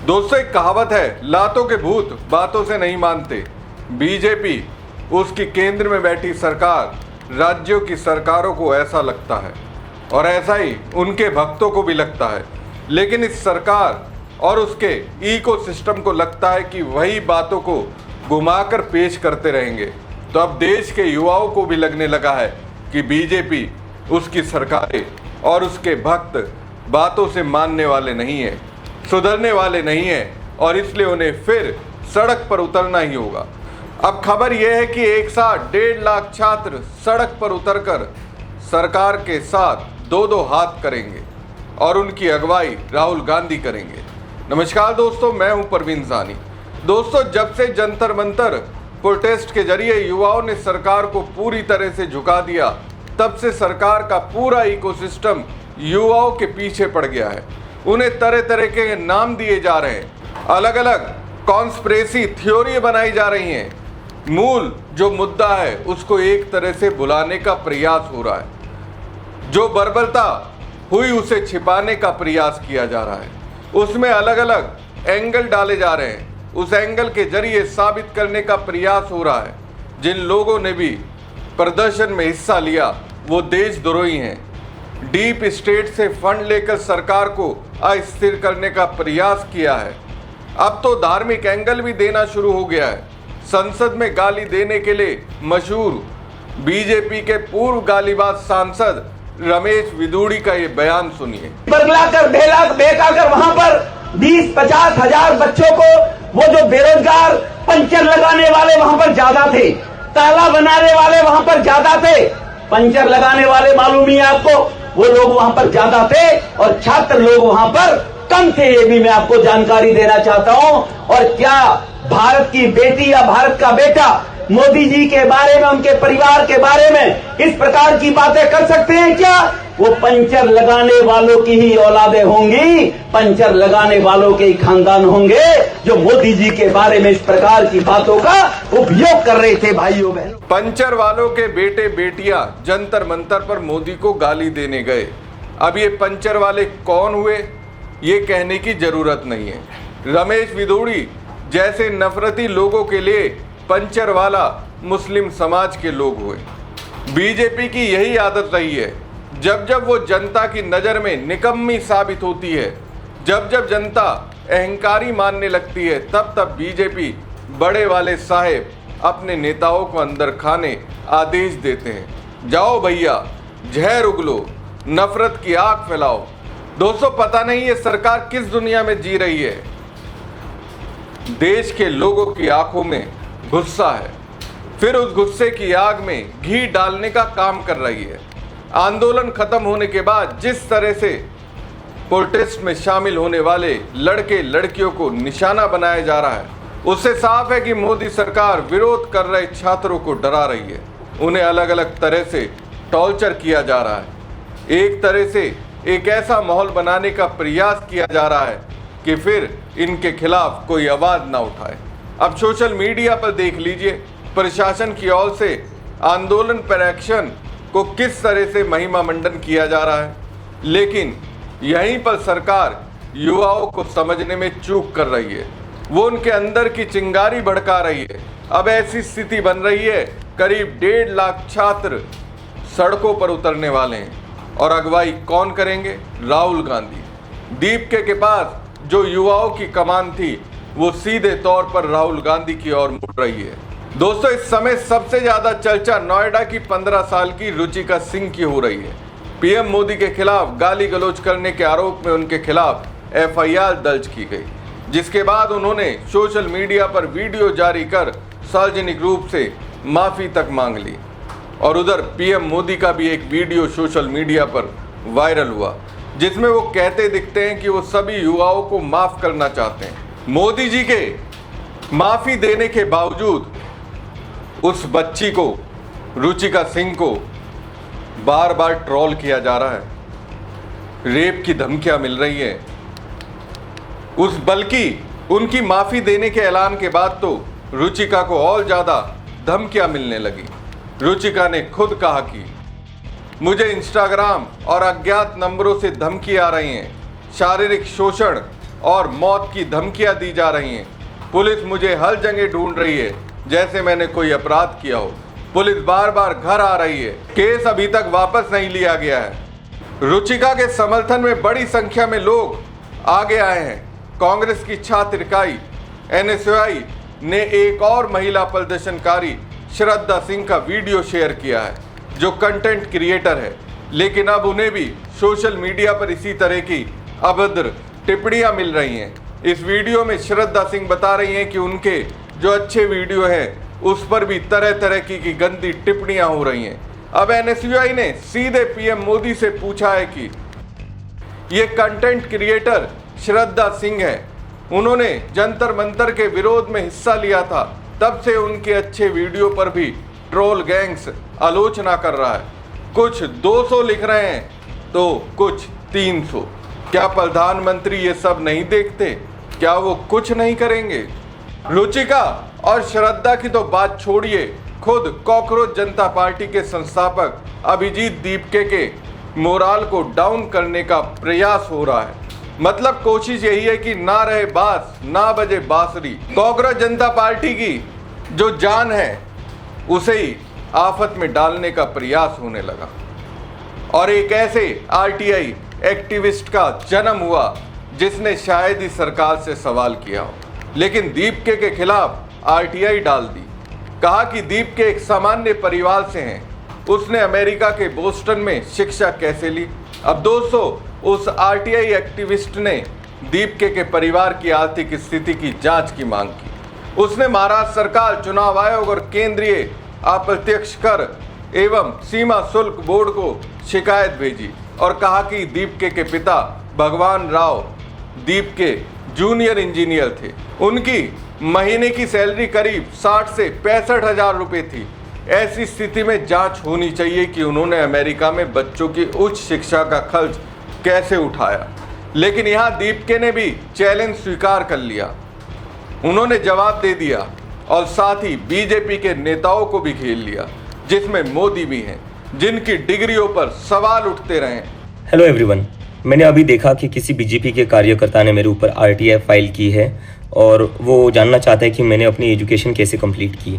दोस्तों, एक कहावत है, लातों के भूत बातों से नहीं मानते। बीजेपी, उसकी केंद्र में बैठी सरकार, राज्यों की सरकारों को ऐसा लगता है और ऐसा ही उनके भक्तों को भी लगता है। लेकिन इस सरकार और उसके इकोसिस्टम को लगता है कि वही बातों को घुमाकर पेश करते रहेंगे। तो अब देश के युवाओं को भी लगने लगा है कि बीजेपी, उसकी सरकारें और उसके भक्त बातों से मानने वाले नहीं हैं, सुधरने वाले नहीं हैं और इसलिए उन्हें फिर सड़क पर उतरना ही होगा। अब खबर यह है कि एक साथ 1.5 लाख छात्र सड़क पर उतरकर सरकार के साथ दो हाथ करेंगे और उनकी अगुवाई राहुल गांधी करेंगे। नमस्कार दोस्तों, मैं हूं परवीन सानी। दोस्तों, जब से जंतर मंतर प्रोटेस्ट के जरिए युवाओं ने सरकार को पूरी तरह से झुका दिया, तब से सरकार का पूरा इकोसिस्टम युवाओं के पीछे पड़ गया है। उन्हें तरह तरह के नाम दिए जा रहे हैं, अलग अलग कॉन्स्पिरेसी थ्योरी बनाई जा रही हैं। मूल जो मुद्दा है उसको एक तरह से भुलाने का प्रयास हो रहा है। जो बर्बरता हुई उसे छिपाने का प्रयास किया जा रहा है। उसमें अलग अलग एंगल डाले जा रहे हैं। उस एंगल के जरिए साबित करने का प्रयास हो रहा है जिन लोगों ने भी प्रदर्शन में हिस्सा लिया वो देशद्रोही हैं। डीप स्टेट से फंड लेकर सरकार को अस्थिर करने का प्रयास किया है। अब तो धार्मिक एंगल भी देना शुरू हो गया है। संसद में गाली देने के लिए मशहूर बीजेपी के पूर्व गालीबाज सांसद रमेश विदुड़ी का ये बयान सुनिए। बरगलाकर बेकाकर वहां पर 20-50 हजार बच्चों को, वो जो बेरोजगार पंचर लगाने वाले वहां पर ज्यादा थे, ताला बनाने वाले वहां पर ज्यादा थे, पंचर लगाने वाले मालूम ही आपको, वो लोग वहां पर ज्यादा थे और छात्र लोग वहां पर कम थे। ये भी मैं आपको जानकारी देना चाहता हूं। और क्या भारत की बेटी या भारत का बेटा मोदी जी के बारे में, उनके परिवार के बारे में इस प्रकार की बातें कर सकते हैं क्या? वो पंचर लगाने वालों की ही औलादे होंगी, पंचर लगाने वालों के ही खानदान होंगे जो मोदी जी के बारे में इस प्रकार की बातों का उपयोग कर रहे थे। भाइयों बहनों, पंचर वालों के बेटे बेटियां जंतर मंतर पर मोदी को गाली देने गए। अब ये पंचर वाले कौन हुए ये कहने की जरूरत नहीं है। रमेश विदुड़ी जैसे नफरती लोगों के लिए पंचर वाला मुस्लिम समाज के लोग हुए। बीजेपी की यही आदत रही है। जब जब वो जनता की नज़र में निकम्मी साबित होती है, जब जब जनता अहंकारी मानने लगती है, तब तब बीजेपी बड़े वाले साहेब अपने नेताओं को अंदर खाने आदेश देते हैं। जाओ भैया, जहर उगलो, नफरत की आग फैलाओ। दोस्तों, पता नहीं ये सरकार किस दुनिया में जी रही है। देश के लोगों की आंखों में गुस्सा है, फिर उस गुस्से की आग में घी डालने का काम कर रही है। आंदोलन खत्म होने के बाद जिस तरह से प्रोटेस्ट में शामिल होने वाले लड़के लड़कियों को निशाना बनाया जा रहा है, उससे साफ है कि मोदी सरकार विरोध कर रहे छात्रों को डरा रही है। उन्हें अलग अलग तरह से टॉर्चर किया जा रहा है। एक तरह से एक ऐसा माहौल बनाने का प्रयास किया जा रहा है कि फिर इनके खिलाफ कोई आवाज़ ना उठाए। अब सोशल मीडिया पर देख लीजिए, प्रशासन की ओर से आंदोलन पर एक्शन को किस तरह से महिमा मंडन किया जा रहा है। लेकिन यहीं पर सरकार युवाओं को समझने में चूक कर रही है। वो उनके अंदर की चिंगारी भड़का रही है। अब ऐसी स्थिति बन रही है, करीब 1.5 लाख छात्र सड़कों पर उतरने वाले हैं और अगुवाई कौन करेंगे? राहुल गांधी। दीपके के पास जो युवाओं की कमान थी वो सीधे तौर पर राहुल गांधी की ओर मुड़ रही है। दोस्तों, इस समय सबसे ज्यादा चर्चा नोएडा की 15 साल की रुचिका सिंह की हो रही है। पीएम मोदी के खिलाफ गाली गलौज करने के आरोप में उनके खिलाफ एफआईआर दर्ज की गई, जिसके बाद उन्होंने सोशल मीडिया पर वीडियो जारी कर सार्वजनिक रूप से माफी तक मांग ली। और उधर पीएम मोदी का भी एक वीडियो सोशल मीडिया पर वायरल हुआ, जिसमें वो कहते दिखते हैं कि वो सभी युवाओं को माफ करना चाहते हैं। मोदी जी के माफी देने के बावजूद उस बच्ची को, रुचिका सिंह को बार बार ट्रोल किया जा रहा है, रेप की धमकियां मिल रही है। बल्कि उनकी माफी देने के ऐलान के बाद तो रुचिका को और ज्यादा धमकियां मिलने लगी। रुचिका ने खुद कहा कि मुझे इंस्टाग्राम और अज्ञात नंबरों से धमकी आ रही हैं, शारीरिक शोषण और मौत की धमकियां दी जा रही हैं। पुलिस मुझे हर जगह ढूंढ रही है जैसे मैंने कोई अपराध किया हो। पुलिस बार बार घर आ रही है, केस अभी तक वापस नहीं लिया गया है। रुचिका के समर्थन में बड़ी संख्या में लोग आगे आए हैं। कांग्रेस की छात्र इकाई NSUI ने एक और महिला प्रदर्शनकारी श्रद्धा सिंह का वीडियो शेयर किया है, जो कंटेंट क्रिएटर है, लेकिन अब उन्हें भी सोशल मीडिया पर इसी तरह की अभद्र टिप्पणियां मिल रही हैं। इस वीडियो में श्रद्धा सिंह बता रही हैं कि उनके जो अच्छे वीडियो हैं उस पर भी तरह तरह की गंदी टिप्पणियां हो रही हैं। अब NSUI ने सीधे PM मोदी से पूछा है कि ये कंटेंट क्रिएटर श्रद्धा सिंह है, उन्होंने जंतर मंतर के विरोध में हिस्सा लिया था, तब से उनके अच्छे वीडियो पर भी ट्रोल गैंग्स आलोचना कर रहा है। कुछ 200 लिख रहे हैं तो कुछ 300। क्या प्रधानमंत्री ये सब नहीं देखते? क्या वो कुछ नहीं करेंगे? रुचिका और श्रद्धा की तो बात छोड़िए, खुद कॉकरोच जनता पार्टी के संस्थापक अभिजीत दीपके के मोराल को डाउन करने का प्रयास हो रहा है। मतलब कोशिश यही है कि ना रहे बांस ना बजे बांसुरी। कॉकरोच जनता पार्टी की जो जान है उसे ही आफत में डालने का प्रयास होने लगा और एक ऐसे RTI एक्टिविस्ट का जन्म हुआ जिसने शायद ही सरकार से सवाल किया हो, लेकिन दीपके के खिलाफ RTI डाल दी। कहा कि दीपके एक सामान्य परिवार से हैं, उसने अमेरिका के बोस्टन में शिक्षा कैसे ली। अब दोस्तों, उस RTI एक्टिविस्ट ने दीपके के परिवार की आर्थिक स्थिति की जांच की मांग की। उसने महाराष्ट्र सरकार, चुनाव आयोग और केंद्रीय अप्रत्यक्ष कर एवं सीमा शुल्क बोर्ड को शिकायत भेजी और कहा कि दीपके के पिता भगवान राव दीपके जूनियर इंजीनियर थे। उनकी महीने की सैलरी करीब 60 से 65 हजार रुपये थी। ऐसी स्थिति में जांच होनी चाहिए कि उन्होंने अमेरिका में बच्चों की उच्च शिक्षा का खर्च कैसे उठाया। लेकिन यहाँ दीपके ने भी चैलेंज स्वीकार कर लिया। उन्होंने जवाब दे दिया और साथ ही बीजेपी के नेताओं को भी घेर लिया, जिसमें मोदी भी हैं, जिनकी डिग्रियों पर सवाल उठते रहे। हेलो एवरीवन, मैंने अभी देखा कि किसी बीजेपी के कार्यकर्ता ने मेरे ऊपर RTI फाइल की है और वो जानना चाहते हैं कि मैंने अपनी एजुकेशन कैसे कंप्लीट की।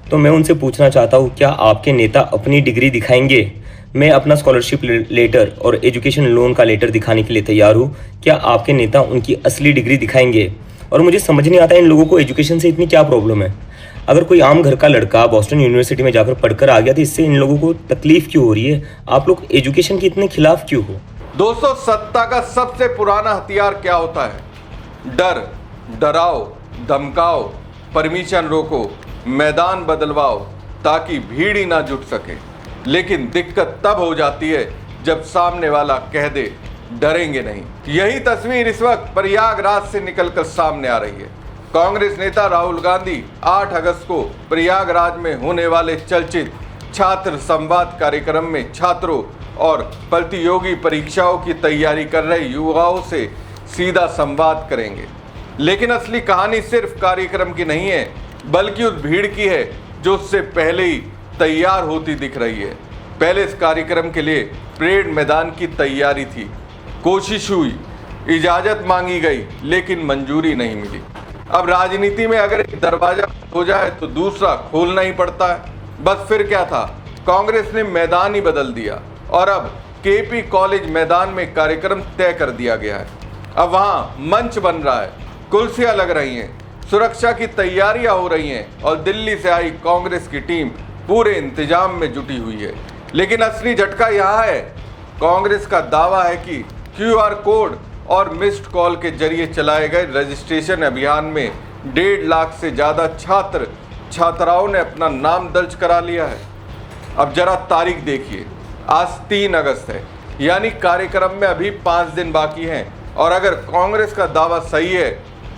तो मैं उनसे पूछना चाहता हूँ, क्या आपके नेता अपनी डिग्री दिखाएंगे? मैं अपना स्कॉलरशिप लेटर और एजुकेशन लोन का लेटर दिखाने के लिए तैयार हूँ। क्या आपके नेता उनकी असली डिग्री दिखाएंगे? और मुझे समझ नहीं आता इन लोगों को एजुकेशन से इतनी क्या प्रॉब्लम है। अगर कोई आम घर का लड़का बॉस्टन यूनिवर्सिटी में जाकर पढ़कर आ गया तो इससे इन लोगों को तकलीफ क्यों हो रही है? आप लोग एजुकेशन के इतने खिलाफ क्यों हो? दोस्तों, सत्ता का सबसे पुराना हथियार क्या होता है? डर। डराओ, धमकाओ, परमिशन रोको, मैदान बदलवाओ ताकि भीड़ ही ना जुट सके। लेकिन दिक्कत तब हो जाती है जब सामने वाला कह दे डरेंगे नहीं। यही तस्वीर इस वक्त प्रयागराज से निकलकर सामने आ रही है। कांग्रेस नेता राहुल गांधी 8 अगस्त को प्रयागराज में होने वाले चर्चित छात्र संवाद कार्यक्रम में छात्रों और प्रतियोगी परीक्षाओं की तैयारी कर रहे युवाओं से सीधा संवाद करेंगे। लेकिन असली कहानी सिर्फ कार्यक्रम की नहीं है, बल्कि उस भीड़ की है जो उससे पहले ही तैयार होती दिख रही है। पहले इस कार्यक्रम के लिए परेड मैदान की तैयारी थी, कोशिश हुई, इजाज़त मांगी गई, लेकिन मंजूरी नहीं मिली। अब राजनीति में अगर एक दरवाजा हो जाए तो दूसरा खोलना ही पड़ता है। बस फिर क्या था, कांग्रेस ने मैदान ही बदल दिया और अब KP कॉलेज मैदान में कार्यक्रम तय कर दिया गया है। अब वहाँ मंच बन रहा है, कुर्सियाँ लग रही हैं, सुरक्षा की तैयारियां हो रही हैं और दिल्ली से आई कांग्रेस की टीम पूरे इंतजाम में जुटी हुई है। लेकिन असली झटका यहाँ है, कांग्रेस का दावा है कि QR कोड और मिस्ड कॉल के जरिए चलाए गए रजिस्ट्रेशन अभियान में 1.5 लाख से ज़्यादा छात्र छात्राओं ने अपना नाम दर्ज करा लिया है। अब जरा तारीख देखिए, आज 3 अगस्त है, यानी कार्यक्रम में अभी 5 दिन बाकी हैं और अगर कांग्रेस का दावा सही है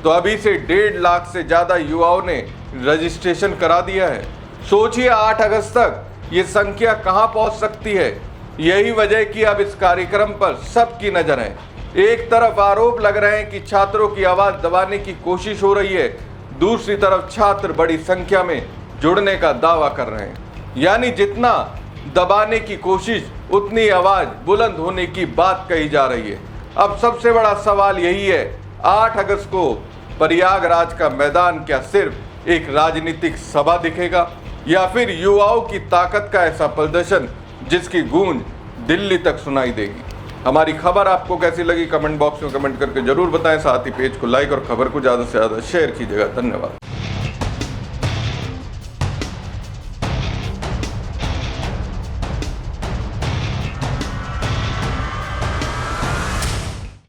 तो अभी से 1.5 लाख से ज़्यादा युवाओं ने रजिस्ट्रेशन करा दिया है। सोचिए 8 अगस्त तक ये संख्या कहां पहुंच सकती है। यही वजह कि अब इस कार्यक्रम पर सबकी नज़र है। एक तरफ आरोप लग रहे हैं कि छात्रों की आवाज़ दबाने की कोशिश हो रही है, दूसरी तरफ छात्र बड़ी संख्या में जुड़ने का दावा कर रहे हैं। यानी जितना दबाने की कोशिश उतनी आवाज़ बुलंद होने की बात कही जा रही है। अब सबसे बड़ा सवाल यही है, 8 अगस्त को प्रयागराज का मैदान क्या सिर्फ एक राजनीतिक सभा दिखेगा या फिर युवाओं की ताकत का ऐसा प्रदर्शन जिसकी गूंज दिल्ली तक सुनाई देगी। हमारी खबर आपको कैसी लगी कमेंट बॉक्स में कमेंट करके जरूर बताएं। साथ ही पेज को लाइक और खबर को ज़्यादा से ज़्यादा शेयर कीजिएगा। धन्यवाद।